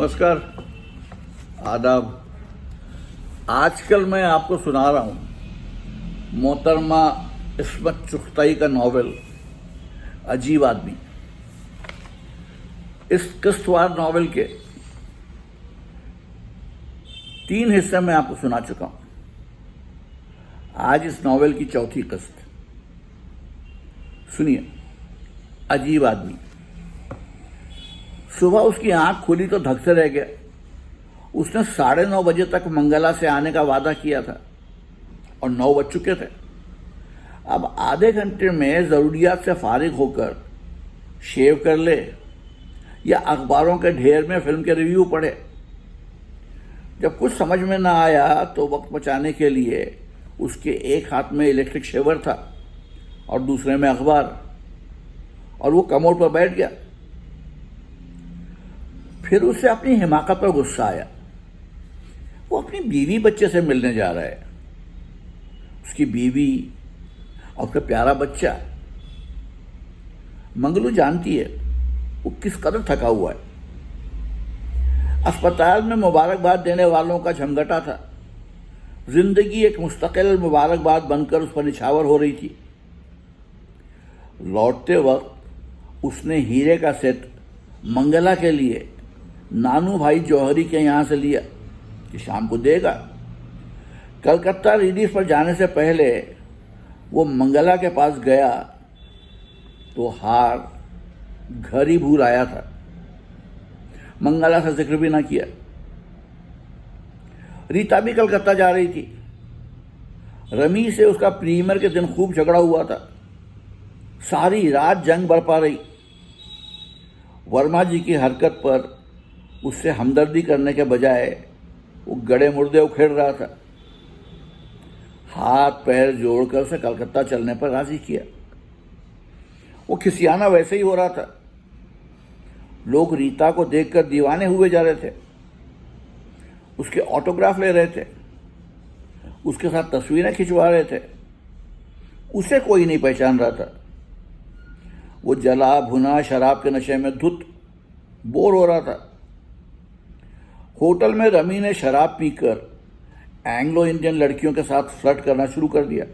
नमस्कार, आदाब। आजकल मैं आपको सुना रहा हूँ मोहतरमा इस्मत चुगताई का नॉवेल अजीब आदमी। इस किस्तवार नॉवेल के 3 हिस्से मैं आपको सुना चुका हूँ। आज इस नॉवेल की चौथी किस्त। सुनिए, अजीब आदमी। सुबह उसकी आंख खुली तो धक से रह गया। उसने 9:30 बजे तक मंगला से आने का वादा किया था और 9 बज चुके थे। अब आधे घंटे में ज़रूरियात से फारिग होकर शेव कर ले या अखबारों के ढेर में फिल्म के रिव्यू पढ़े। जब कुछ समझ में ना आया तो वक्त बचाने के लिए उसके एक हाथ में इलेक्ट्रिक शेवर था और दूसरे में अखबार, और वो कमोड पर बैठ गया। फिर उसे अपनी हिमाकत पर गुस्सा आया। वो अपनी बीवी बच्चे से मिलने जा रहा है। उसकी बीवी और उसका प्यारा बच्चा। मंगलू जानती है वो किस कदर थका हुआ है। अस्पताल में मुबारकबाद देने वालों का झमघटा था। जिंदगी एक मुस्तकिल मुबारकबाद बनकर उस पर निछावर हो रही थी। लौटते वक्त उसने हीरे का सेट मंगला के लिए नानू भाई जौहरी के यहाँ से लिया कि शाम को देगा। कलकत्ता रिलीफ पर जाने से पहले वो मंगला के पास गया तो हार घर ही भूल आया था। मंगला से जिक्र भी ना किया। रीता भी कलकत्ता जा रही थी। रमी से उसका प्रीमियर के दिन खूब झगड़ा हुआ था। सारी रात जंग बरपा रही। वर्मा जी की हरकत पर उससे हमदर्दी करने के बजाय वो गड़े मुर्दे उखेड़ रहा था। हाथ पैर जोड़कर उसे कलकत्ता चलने पर राजी किया। वो खिसियाना वैसे ही हो रहा था। लोग रीता को देखकर दीवाने हुए जा रहे थे। उसके ऑटोग्राफ ले रहे थे, उसके साथ तस्वीरें खिंचवा रहे थे। उसे कोई नहीं पहचान रहा था। वो जला भुना शराब के नशे में धुत बोर हो रहा था। होटल में रमी ने शराब पीकर एंग्लो इंडियन लड़कियों के साथ फ्लर्ट करना शुरू कर दिया।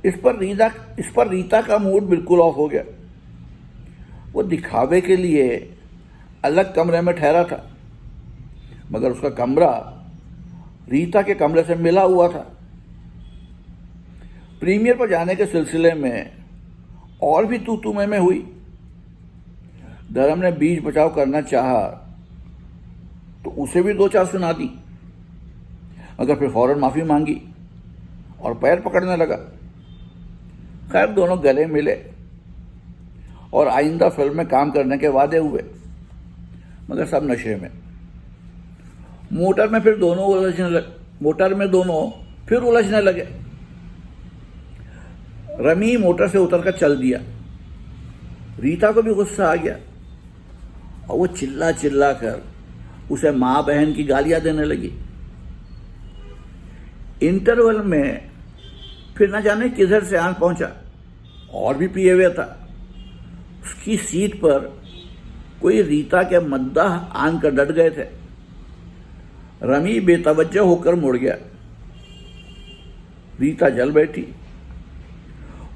इस पर रीता का मूड बिल्कुल ऑफ हो गया। वो दिखावे के लिए अलग कमरे में ठहरा था, मगर उसका कमरा रीता के कमरे से मिला हुआ था। प्रीमियर पर जाने के सिलसिले में और भी तू मैं हुई। धर्म ने बीच बचाव करना चाहा तो उसे भी 2-4 सुना दी, मगर फिर फौरन माफी मांगी और पैर पकड़ने लगा। खैर, दोनों गले मिले और आइंदा फिल्म में काम करने के वादे हुए, मगर सब नशे में। मोटर में दोनों फिर उलझने लगे। रमी मोटर से उतरकर चल दिया। रीता को भी गुस्सा आ गया और वो चिल्ला चिल्ला कर उसे माँ बहन की गालियां देने लगी। इंटरवल में फिर न जाने किधर से आन पहुंचा और भी पिए हुए था। उसकी सीट पर कोई रीता के मद्दाह आन कर डट गए थे। रमी बेतवज्जो होकर मुड़ गया। रीता जल बैठी।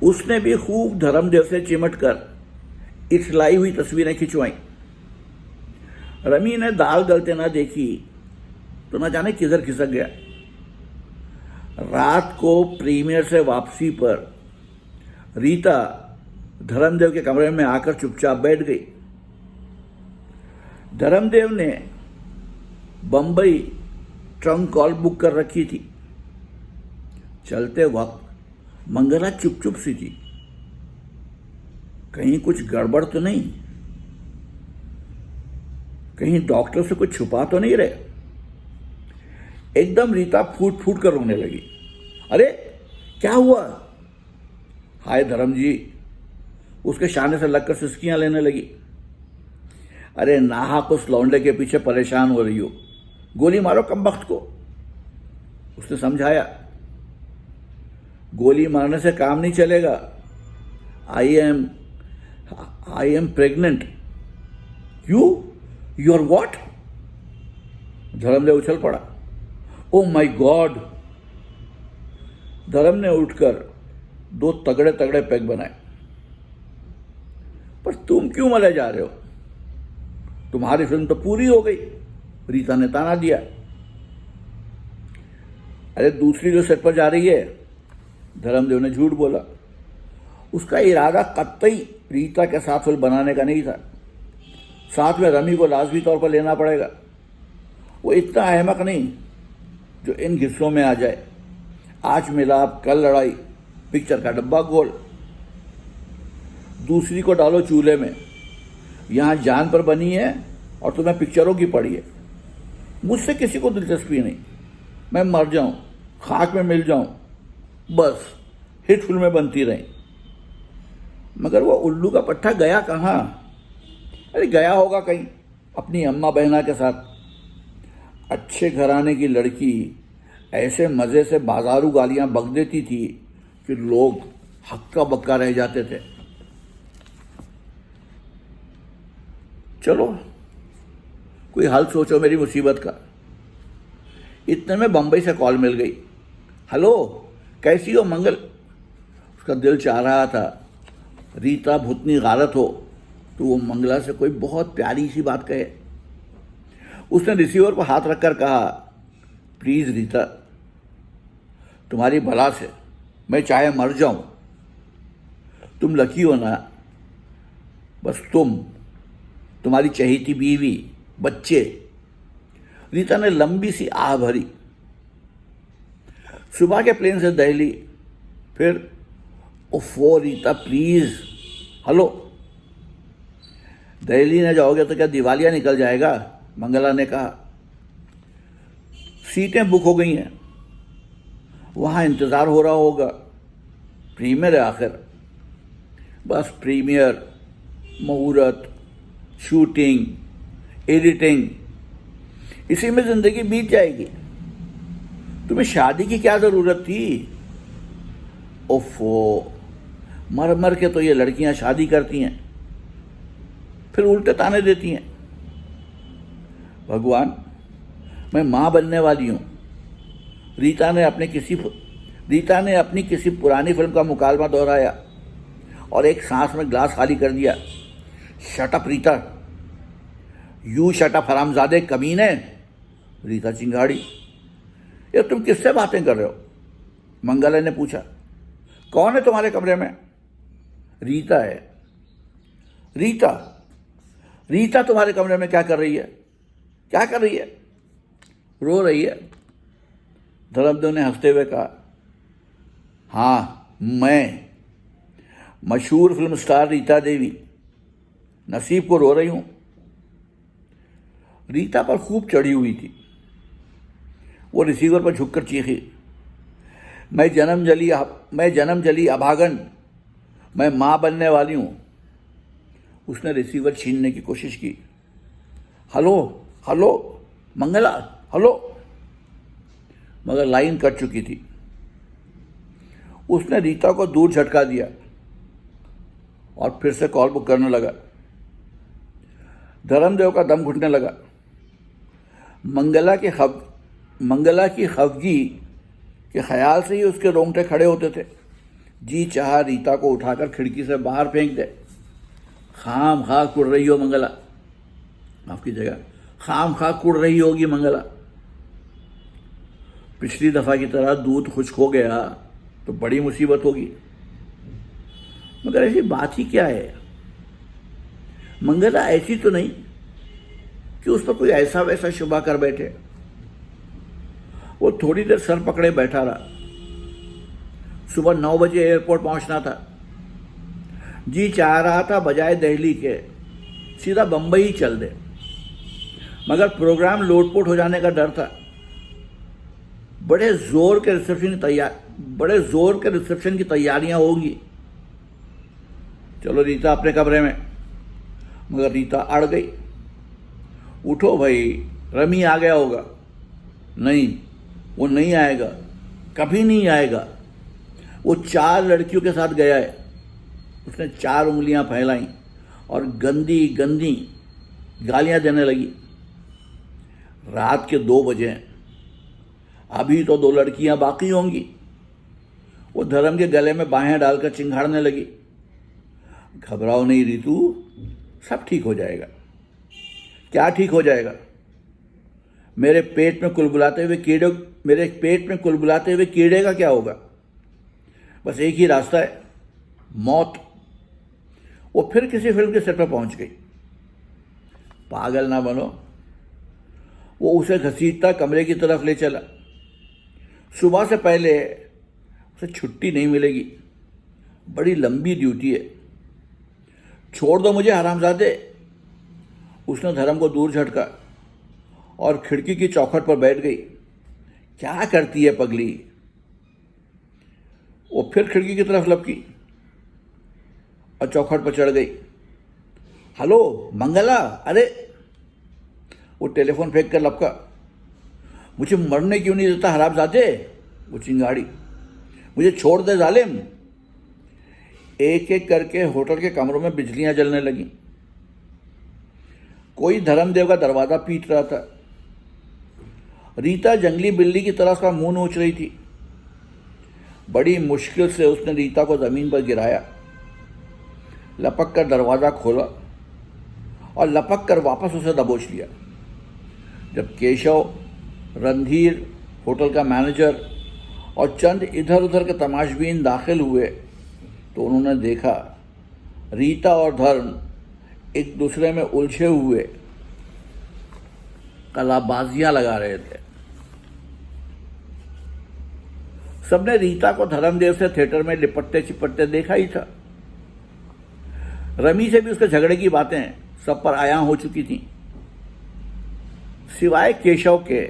उसने भी खूब धर्मदेव से चिमट कर इठलाई हुई तस्वीरें खिंचवाई। रमी ने दाल गलते ना देखी तो न जाने किधर खिसक गया। रात को प्रीमियर से वापसी पर रीता धर्मदेव के कमरे में आकर चुपचाप बैठ गई। धर्मदेव ने बंबई ट्रंक कॉल बुक कर रखी थी। चलते वक्त मंगला चुप सी थी। कहीं कुछ गड़बड़ तो नहीं? कहीं डॉक्टर से कुछ छुपा तो नहीं रहे? एकदम रीता फूट फूट कर रोने लगी। अरे क्या हुआ? हाय धर्म जी, उसके शाने से लगकर सिसकियां लेने लगी। अरे नाहक उस लौंडे के पीछे परेशान हो रही हो, गोली मारो कमबख्त को। उसने समझाया। गोली मारने से काम नहीं चलेगा। I am pregnant. You are what? Dharmdev उछल पड़ा। Oh my God! धर्म ने उठकर 2 तगड़े तगड़े पैग बनाए। पर तुम क्यों मले जा रहे हो? तुम्हारी फिल्म तो पूरी हो गई, रीता ने ताना दिया। अरे दूसरी जो सेट पर जा रही है, धर्मदेव ने झूठ बोला। उसका इरादा कतई रीता के साथ फिल्म बनाने का नहीं था। साथ में रमी को लाजमी तौर पर लेना पड़ेगा। वो इतना अहमक नहीं जो इन हिस्सों में आ जाए। आज मिलाप कल लड़ाई, पिक्चर का डब्बा गोल। दूसरी को डालो चूल्हे में। यहां जान पर बनी है और तुम्हें पिक्चरों की पड़ी है। मुझसे किसी को दिलचस्पी नहीं। मैं मर जाऊं, खाक में मिल जाऊं, बस हिट फिल्में बनती रहीं। मगर वो उल्लू का पट्टा गया कहाँ? अरे गया होगा कहीं अपनी अम्मा बहना के साथ। अच्छे घराने की लड़की ऐसे मजे से बाजारू गालियां बक देती थी कि लोग हक्का बक्का रह जाते थे। चलो कोई हल सोचो मेरी मुसीबत का। इतने में बंबई से कॉल मिल गई। हेलो, कैसी हो मंगल? उसका दिल चाह रहा था रीता भुतनी गालत हो तो वो मंगला से कोई बहुत प्यारी सी बात कहे। उसने रिसीवर पर हाथ रखकर कहा, प्लीज रीता, तुम्हारी भला से मैं चाहे मर जाऊं, तुम लकी हो ना। बस तुम्हारी चहेती बीवी, बच्चे। रीता ने लंबी सी आह भरी। सुबह के प्लेन से दिल्ली, फिर ओफो रीता प्लीज। हेलो, दिल्ली न जाओगे तो क्या दिवालिया निकल जाएगा? मंगला ने कहा। सीटें बुक हो गई हैं, वहां इंतजार हो रहा होगा। प्रीमियर है आखिर। बस प्रीमियर, मुहूर्त, शूटिंग, एडिटिंग, इसी में जिंदगी बीत जाएगी। तुम्हें शादी की क्या जरूरत थी? ओफो, मर मर के तो ये लड़कियां शादी करती हैं, फिर उल्टे ताने देती हैं। भगवान, मैं मां बनने वाली हूं। रीता ने अपनी किसी पुरानी फिल्म का मुकालमा दोहराया और एक सांस में ग्लास खाली कर दिया। Shut up Rita, you shut up हरामजादे कमीने। रीता चिंगाड़ी। ये तुम किससे बातें कर रहे हो? मंगला ने पूछा। कौन है तुम्हारे कमरे में? रीता है। रीता तुम्हारे कमरे में क्या कर रही है? क्या कर रही है? रो रही है। धर्मदेव ने हंसते हुए कहा, हाँ, मैं मशहूर फिल्म स्टार रीता देवी नसीब को रो रही हूं। रीता पर खूब चढ़ी हुई थी। वो रिसीवर पर झुककर चीखी, मैं जन्म जली अभागन, मैं मां बनने वाली हूं। उसने रिसीवर छीनने की कोशिश की। Hello Mangla, hello. मगर लाइन कट चुकी थी। उसने रीता को दूर झटका दिया और फिर से कॉल बुक करने लगा। धर्मदेव का दम घुटने लगा। मंगला की खफगी के ख्याल से ही उसके रोंगटे खड़े होते थे। जी चाह रीता को उठाकर खिड़की से बाहर फेंक दे। खाम खा कुड़ रही हो मंगला, आपकी जगह खाम खा कुड़ रही होगी मंगला। पिछली दफा की तरह दूध खुश्क हो गया तो बड़ी मुसीबत होगी। मगर ऐसी बात ही क्या है? मंगला ऐसी तो नहीं कि उस पर कोई ऐसा वैसा शुबा कर बैठे। वो थोड़ी देर सर पकड़े बैठा रहा। सुबह 9 बजे एयरपोर्ट पहुंचना था। जी चाह रहा था बजाय दिल्ली के सीधा बंबई ही चल दे, मगर प्रोग्राम लोटपोट हो जाने का डर था। बड़े जोर के रिसेप्शन की तैयारियां होंगी। चलो रीता अपने कमरे में। मगर रीता अड़ गई। उठो भाई, रमी आ गया होगा। नहीं, वो नहीं आएगा, कभी नहीं आएगा। वो 4 लड़कियों के साथ गया है। उसने 4 उंगलियां फैलाई और गंदी गंदी गालियां देने लगी। रात के 2 बजे, अभी तो 2 लड़कियां बाकी होंगी। वो धर्म के गले में बाहें डालकर चिंघाड़ने लगी। घबराओ नहीं रीतू, सब ठीक हो जाएगा। क्या ठीक हो जाएगा? मेरे पेट में कुलबुलाते हुए कीड़े का क्या होगा? बस एक ही रास्ता है, मौत। वो फिर किसी फिल्म के सेट पर पहुंच गई। पागल ना बनो। वो उसे घसीटता कमरे की तरफ ले चला। सुबह से पहले उसे छुट्टी नहीं मिलेगी, बड़ी लंबी ड्यूटी है। छोड़ दो मुझे हरामजादे। उसने धर्म को दूर झटका और खिड़की की चौखट पर बैठ गई। क्या करती है पगली? वो फिर खिड़की की तरफ लपकी और चौखट पर चढ़ गई। हेलो मंगला, अरे! वो टेलीफोन फेंक कर लपका। मुझे मरने क्यों नहीं देता हरामजादे? वो चिंगाड़ी। मुझे छोड़ दे जालिम। एक एक करके होटल के कमरों में बिजलियां जलने लगी। कोई धर्मदेव का दरवाजा पीट रहा था। रीता जंगली बिल्ली की तरह उसका मुंह नोच रही थी। बड़ी मुश्किल से उसने रीता को जमीन पर गिराया, लपक कर दरवाजा खोला और लपक कर वापस उसे दबोच लिया। जब केशव, रणधीर, होटल का मैनेजर और चंद इधर उधर के तमाशबीन दाखिल हुए तो उन्होंने देखा रीता और धर्म एक दूसरे में उलझे हुए कलाबाजियां लगा रहे थे। सबने रीता को धर्मदेव से थिएटर में लिपटते चिपटते देखा ही था। रमी से भी उसके झगड़े की बातें सब पर आया हो चुकी थीं। सिवाय केशव के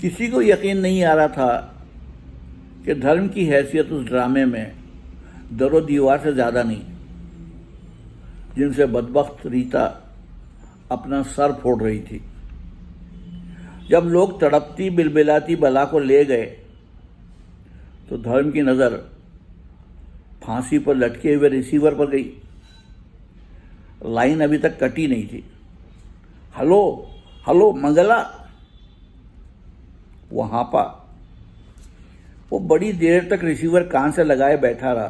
किसी को यकीन नहीं आ रहा था कि धर्म की हैसियत उस ड्रामे में दरो दीवार से ज्यादा नहीं, जिनसे बदबख्त रीता अपना सर फोड़ रही थी। जब लोग तड़पती बिलबिलाती बला को ले गए तो धर्म की नजर फांसी पर लटके हुए रिसीवर पर गई। लाइन अभी तक कटी नहीं थी। Hello hello Mangla. वो हाँपा। वो बड़ी देर तक रिसीवर कान से लगाए बैठा रहा।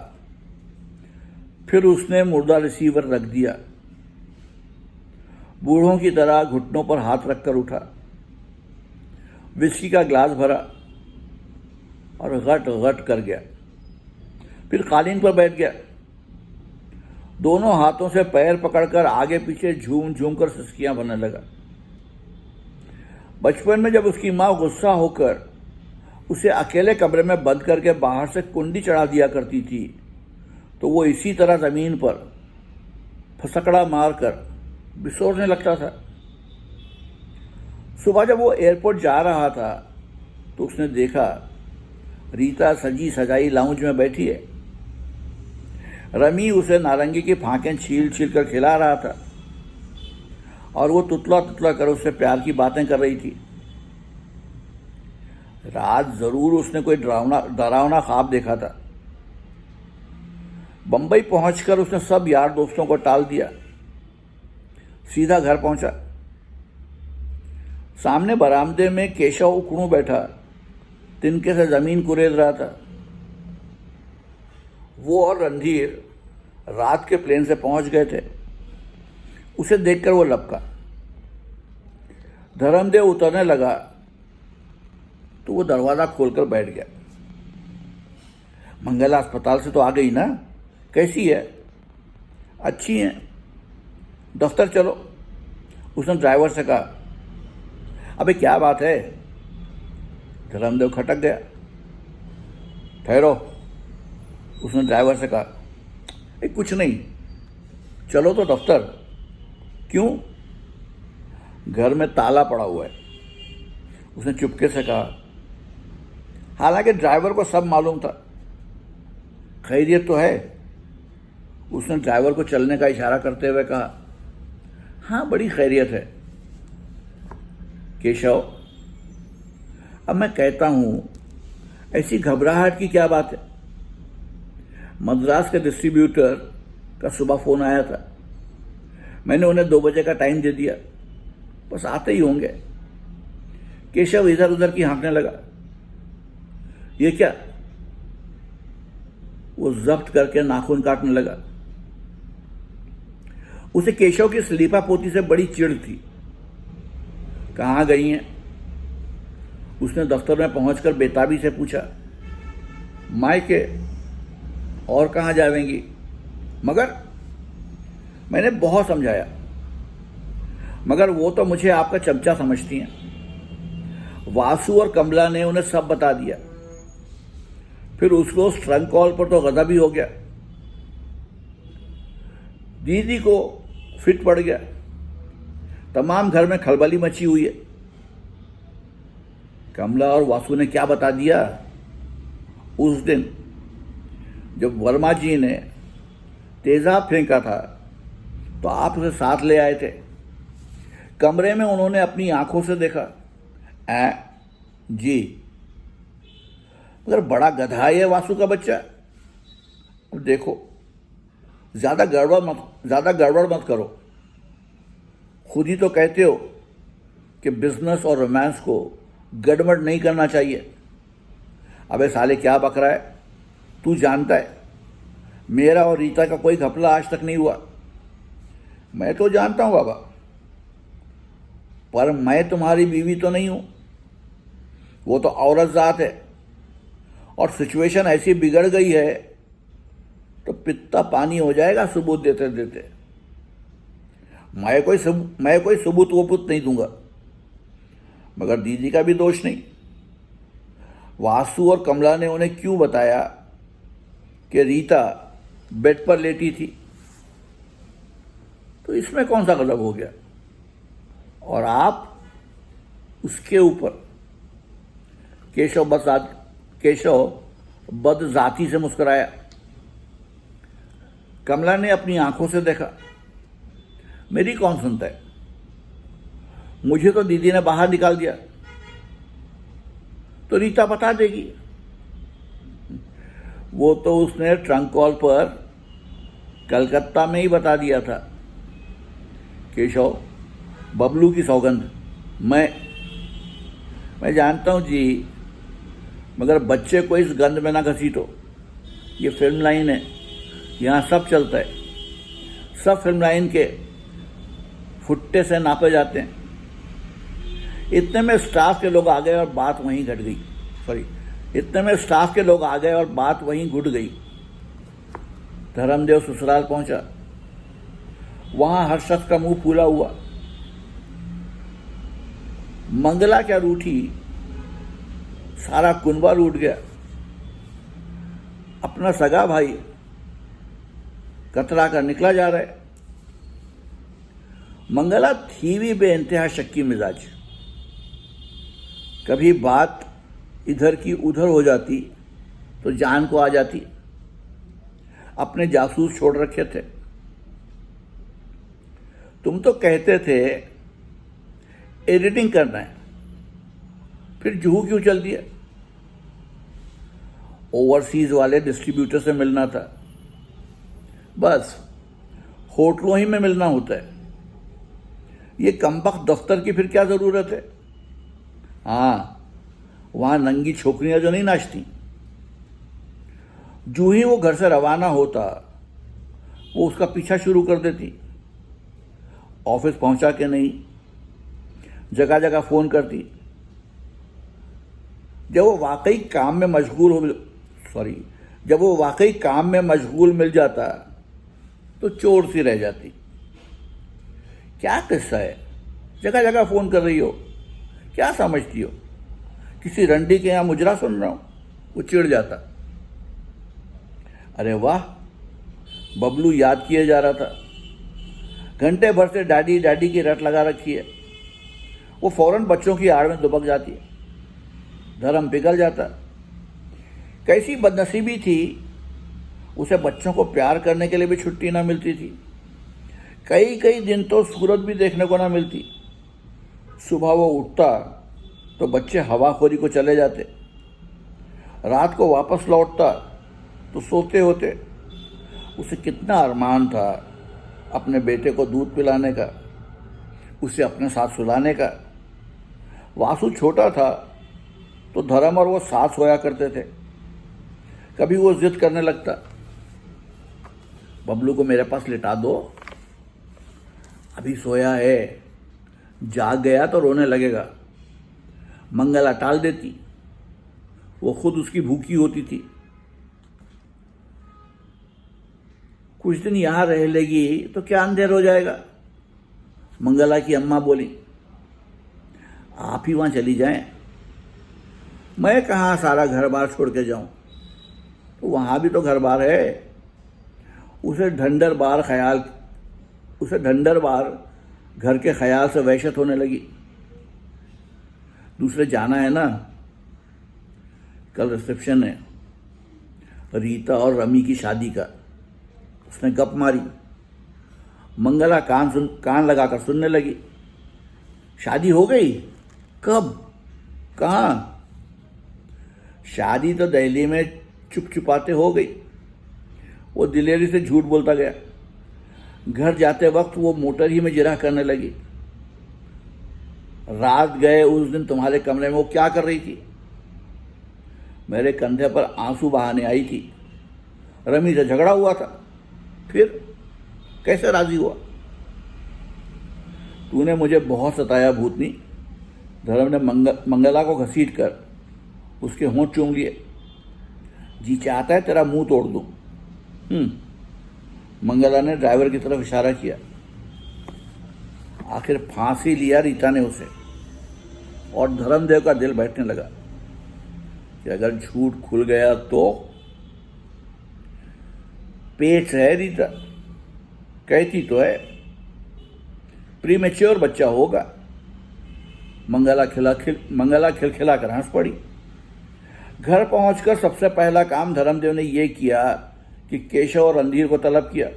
फिर उसने मुर्दा रिसीवर रख दिया। बूढ़ों की तरह घुटनों पर हाथ रखकर उठा, विस्की का ग्लास भरा और गट गट कर गया। फिर कालीन पर बैठ गया। दोनों हाथों से पैर पकड़कर आगे पीछे झूम झूम कर सिसकियां भरने लगा। बचपन में जब उसकी मां गुस्सा होकर उसे अकेले कमरे में बंद करके बाहर से कुंडी चढ़ा दिया करती थी तो वो इसी तरह जमीन पर फसकड़ा मारकर बिसोरने लगता था। सुबह जब वो एयरपोर्ट जा रहा था तो उसने देखा रीता सजी सजाई लाउंज में बैठी है। रमी उसे नारंगी की फांकें छील छील कर खिला रहा था और वो तुतला तुतला कर उससे प्यार की बातें कर रही थी। रात जरूर उसने कोई डरावना ख्वाब देखा था। बंबई पहुंचकर उसने सब यार दोस्तों को टाल दिया, सीधा घर पहुंचा। सामने बरामदे में केशव उकड़ू बैठा तिनके से जमीन कुरेद रहा था। वो और रणधीर रात के प्लेन से पहुंच गए थे। उसे देखकर वो लपका। धर्मदेव उतरने लगा तो वो दरवाजा खोलकर बैठ गया। मंगला अस्पताल से तो आ गई ना? कैसी है? अच्छी है। दफ्तर चलो, उसने ड्राइवर से कहा। अबे क्या बात है? धर्मदेव खटक गया। ठहरो, उसने ड्राइवर से कहा। कुछ नहीं, चलो तो दफ्तर। क्यों? घर में ताला पड़ा हुआ है, उसने चुपके से कहा। हालांकि ड्राइवर को सब मालूम था। खैरियत तो है? उसने ड्राइवर को चलने का इशारा करते हुए कहा। हाँ, बड़ी खैरियत है। केशव, अब मैं कहता हूं, ऐसी घबराहट की क्या बात है? मद्रास के डिस्ट्रीब्यूटर का सुबह फोन आया था। मैंने उन्हें 2 बजे का टाइम दे दिया, बस आते ही होंगे। केशव इधर उधर की हाँकने लगा। ये क्या? वो जब्त करके नाखून काटने लगा। उसे केशव की स्लीपा पोती से बड़ी चिढ़ थी। कहाँ गई हैं? उसने दफ्तर में पहुंचकर बेताबी से पूछा। मायके। और कहाँ जाएंगी? मगर मैंने बहुत समझाया, मगर वो तो मुझे आपका चमचा समझती हैं। वासु और कमला ने उन्हें सब बता दिया। फिर उसको ट्रंक कॉल पर तो गज़ब ही हो गया। दीदी को फिट पड़ गया। तमाम घर में खलबली मची हुई है। कमला और वासु ने क्या बता दिया? उस दिन जब वर्मा जी ने तेजाब फेंका था तो आप उसे साथ ले आए थे। कमरे में उन्होंने अपनी आंखों से देखा। जी। मगर बड़ा गधा है वासु का बच्चा। अब देखो, ज्यादा गड़बड़ मत करो। खुद ही तो कहते हो कि बिजनेस और रोमांस को गड़बड़ नहीं करना चाहिए। अबे साले क्या बक रहा है? तू जानता है मेरा और रीता का कोई घपला आज तक नहीं हुआ। मैं तो जानता हूं बाबा, पर मैं तुम्हारी बीवी तो नहीं हूं। वो तो औरत जात है, और सिचुएशन ऐसी बिगड़ गई है तो पित्ता पानी हो जाएगा सबूत देते देते। मैं कोई सबूत वोबूत नहीं दूंगा। मगर दीदी का भी दोष नहीं। वासु और कमला ने उन्हें क्यों बताया कि रीता बेड पर लेटी थी? तो इसमें कौन सा गलत हो गया? और आप उसके ऊपर। केशव बदजाती से मुस्कुराया। कमला ने अपनी आंखों से देखा। मेरी कौन सुनता है? मुझे तो दीदी ने बाहर निकाल दिया, तो रीता बता देगी। वो तो उसने ट्रंक कॉल पर कलकत्ता में ही बता दिया था। केशव, बबलू की सौगंध, मैं जानता हूं जी, मगर बच्चे को इस गंद में ना घसीटो। ये फिल्म लाइन है, यहाँ सब चलता है। सब फिल्म लाइन के फुट्टे से नापे जाते हैं। इतने में स्टाफ के लोग आ गए और बात वहीं घट गई। घुट गई। धर्मदेव ससुराल पहुंचा। वहां हर शख्स का मुंह फूला हुआ। मंगला क्या रूठी, सारा कुनबा रूठ गया। अपना सगा भाई कतरा कर निकला जा रहा है। मंगला थी भी बेइंतहा शक्की मिजाज। कभी बात इधर की उधर हो जाती तो जान को आ जाती। अपने जासूस छोड़ रखे थे। तुम तो कहते थे एडिटिंग करना है, फिर जुहू क्यों चल दिया? ओवरसीज वाले डिस्ट्रीब्यूटर से मिलना था। बस होटलों ही में मिलना होता है। ये कमबख्त दफ्तर की फिर क्या जरूरत है? हाँ, वहां नंगी छोकरियां जो नहीं नाचती। जो ही वो घर से रवाना होता, वो उसका पीछा शुरू कर देती। ऑफिस पहुंचा के नहीं, जगह जगह फोन करती। जब वो वाकई काम में मशगूल मिल जाता तो चोर सी रह जाती। क्या किस्सा है? जगह जगह फोन कर रही हो, क्या समझती हो? किसी रंडी के यहां मुजरा सुन रहा हूं। वो चिढ़ जाता। अरे वाह, बबलू याद किए जा रहा था। घंटे भर से डैडी डैडी की रट लगा रखी है। वो फौरन बच्चों की आड़ में दुबक जाती है। धर्म पिघल जाता। कैसी बदनसीबी थी, उसे बच्चों को प्यार करने के लिए भी छुट्टी ना मिलती थी। कई दिन तो सूरत भी देखने को ना मिलती। सुबह वो उठता तो बच्चे हवाखोरी को चले जाते। रात को वापस लौटता तो सोते होते। उसे कितना अरमान था अपने बेटे को दूध पिलाने का, उसे अपने साथ सुलाने का। वासु छोटा था तो धर्म और वो साथ सोया करते थे। कभी वो जिद करने लगता, बबलू को मेरे पास लिटा दो, अभी सोया है, जाग गया तो रोने लगेगा। मंगला टाल देती, वो खुद उसकी भूखी होती थी। कुछ दिन यहां रह लेगी तो क्या अंधेर हो जाएगा। मंगला की अम्मा बोली, आप ही वहां चली जाएं, मैं कहाँ सारा घर बार छोड़ के जाऊं, तो वहां भी तो घर बार है। उसे ढंडर बार घर के ख्याल से वहशत होने लगी। दूसरे जाना है ना, कल रिसेप्शन है रीता और रमी की शादी का। उसने गप मारी। मंगला कान लगाकर सुनने लगी। शादी हो गई? कब? कहाँ? शादी तो दिल्ली में चुप चुपाते हो गई। वो दिलेरी से झूठ बोलता गया। घर जाते वक्त वो मोटर ही में जिरह करने लगी। रात गए उस दिन तुम्हारे कमरे में वो क्या कर रही थी? मेरे कंधे पर आंसू बहाने आई थी। रमी से झगड़ा हुआ था। फिर कैसे राजी हुआ? तूने मुझे बहुत सताया भूतनी। धर्म ने मंगला को घसीट कर उसके होंठ चूम लिए। जी चाहता है तेरा मुंह तोड़ दूं। मंगला ने ड्राइवर की तरफ इशारा किया। आखिर फांसी लिया रीता ने उसे, और धर्मदेव का दिल बैठने लगा कि अगर झूठ खुल गया तो। पेट है रीता, कहती तो है प्रीमेच्योर बच्चा होगा। मंगला खिलखिला कर हंस पड़ी। घर पहुंचकर सबसे पहला काम धर्मदेव ने यह किया कि केशव और रणधीर को तलब किया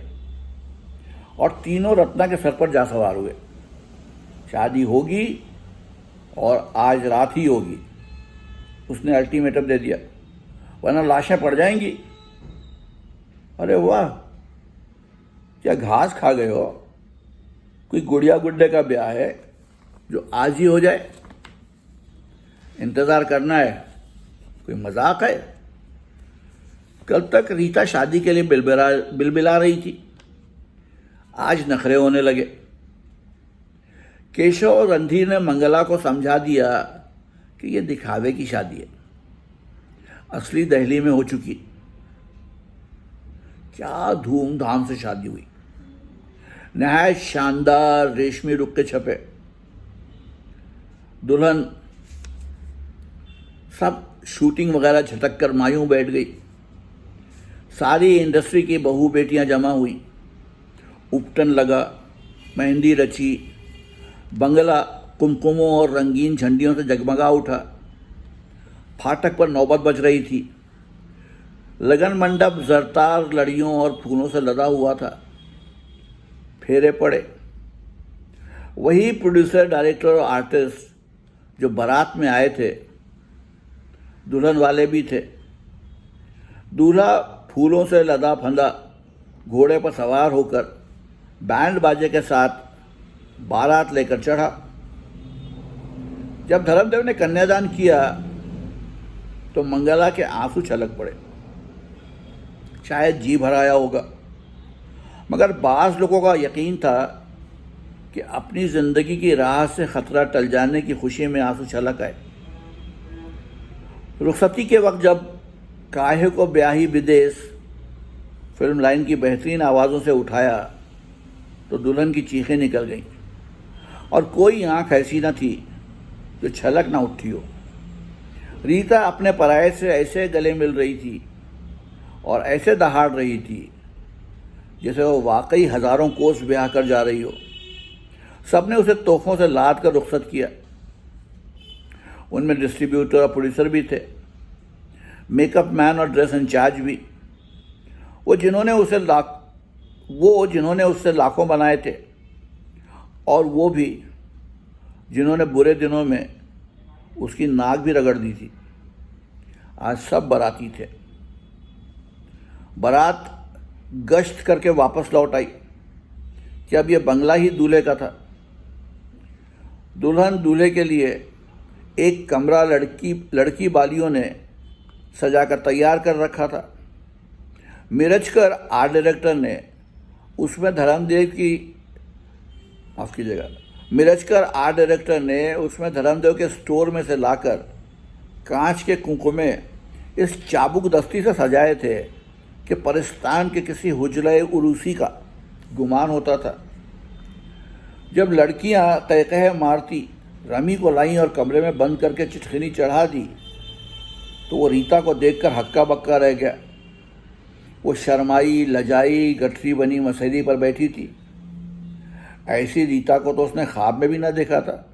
और तीनों रत्ना के सर पर जा सवार हुए। शादी होगी और आज रात ही होगी, उसने अल्टीमेटम दे दिया, वरना लाशें पड़ जाएंगी। अरे वाह, क्या घास खा गए हो? कोई गुड़िया गुड्डे का ब्याह है जो आज ही हो जाए? इंतजार करना है? कोई मजाक है? कल तक रीता शादी के लिए बिलबिला रही थी, आज नखरे होने लगे। केशव और रणधीर ने मंगला को समझा दिया कि यह दिखावे की शादी है, असली दिल्ली में हो चुकी। क्या धूमधाम से शादी हुई। नहायत शानदार रेशमी रुख के छपे, दुल्हन सब शूटिंग वगैरह झटक कर मायूं बैठ गई। सारी इंडस्ट्री की बहू बेटियां जमा हुई। उपटन लगा, मेहंदी रची, बंगला कुमकुमों और रंगीन झंडियों से जगमगा उठा। फाटक पर नौबत बज रही थी। लगन मंडप जरतार लड़ियों और फूलों से लदा हुआ था। फेरे पड़े। वही प्रोड्यूसर, डायरेक्टर और आर्टिस्ट जो बारात में आए थे, दुल्हन वाले भी थे। दूल्हा फूलों से लदा फंदा घोड़े पर सवार होकर बैंड बाजे के साथ बारात लेकर चढ़ा। जब धर्मदेव ने कन्यादान किया तो मंगला के आंसू छलक पड़े। शायद जी भर आया होगा, मगर बाज़ लोगों का यकीन था कि अपनी जिंदगी की राह से खतरा टल जाने की खुशी में आंसू छलक आए। रुखसती के वक्त जब काहे को ब्याही विदेश फिल्म लाइन की बेहतरीन आवाज़ों से उठाया तो दुल्हन की चीखें निकल गईं, और कोई आंख ऐसी न थी जो छलक ना उठी हो। रीता अपने पराये से ऐसे गले मिल रही थी और ऐसे दहाड़ रही थी जैसे वो वाकई हजारों कोस ब्याह कर जा रही हो। सबने उसे तोहफों से लाद कर रुखसत किया। उनमें डिस्ट्रीब्यूटर और प्रोड्यूसर भी थे, मेकअप मैन और ड्रेस इंचार्ज भी। वो जिन्होंने उससे लाखों बनाए थे, और वो भी जिन्होंने बुरे दिनों में उसकी नाक भी रगड़ दी थी। आज सब बाराती थे। बारात गश्त करके वापस लौट आई। कि अब ये बंगला ही दूल्हे का था। दुल्हन दूल्हे के लिए एक कमरा लड़की वालियों ने सजाकर तैयार कर रखा था। मिरजकर आर्ट डायरेक्टर ने उसमें मिरजकर आर्ट डायरेक्टर ने उसमें धर्मदेव के स्टोर में से लाकर कांच के कुंकुमे इस चाबुक दस्ती से सजाए थे कि परिस्तान के किसी हुजले उरूसी का गुमान होता था। जब लड़कियां कहकहे मारती रमी को लाईं और कमरे में बंद करके चिटखनी चढ़ा दी तो वो रीता को देखकर हक्का बक्का रह गया। वो शर्माई लजाई गठरी बनी मसहरी पर बैठी थी। ऐसी रीता को तो उसने ख्वाब में भी ना देखा था।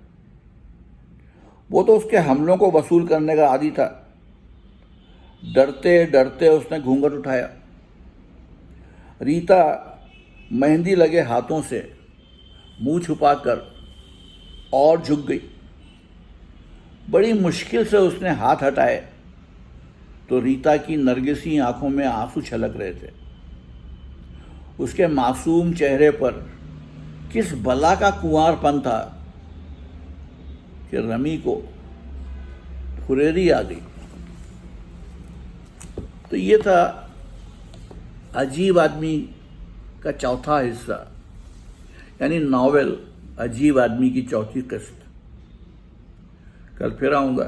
वो तो उसके हमलों को वसूल करने का आदी था। डरते डरते उसने घूंघट उठाया। रीता मेहंदी लगे हाथों से मुंह छुपाकर और झुक गई। बड़ी मुश्किल से उसने हाथ हटाए तो रीता की नरगिसी आंखों में आंसू छलक रहे थे। उसके मासूम चेहरे पर किस बला का कुंवारपन था कि रमी को फुरेरी आ गई। तो ये था अजीब आदमी का चौथा हिस्सा, यानी नॉवेल अजीब आदमी की चौथी किस्त। कल फिर आऊँगा,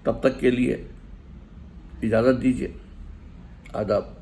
तब तक के लिए इजाज़त दीजिए। आदाब।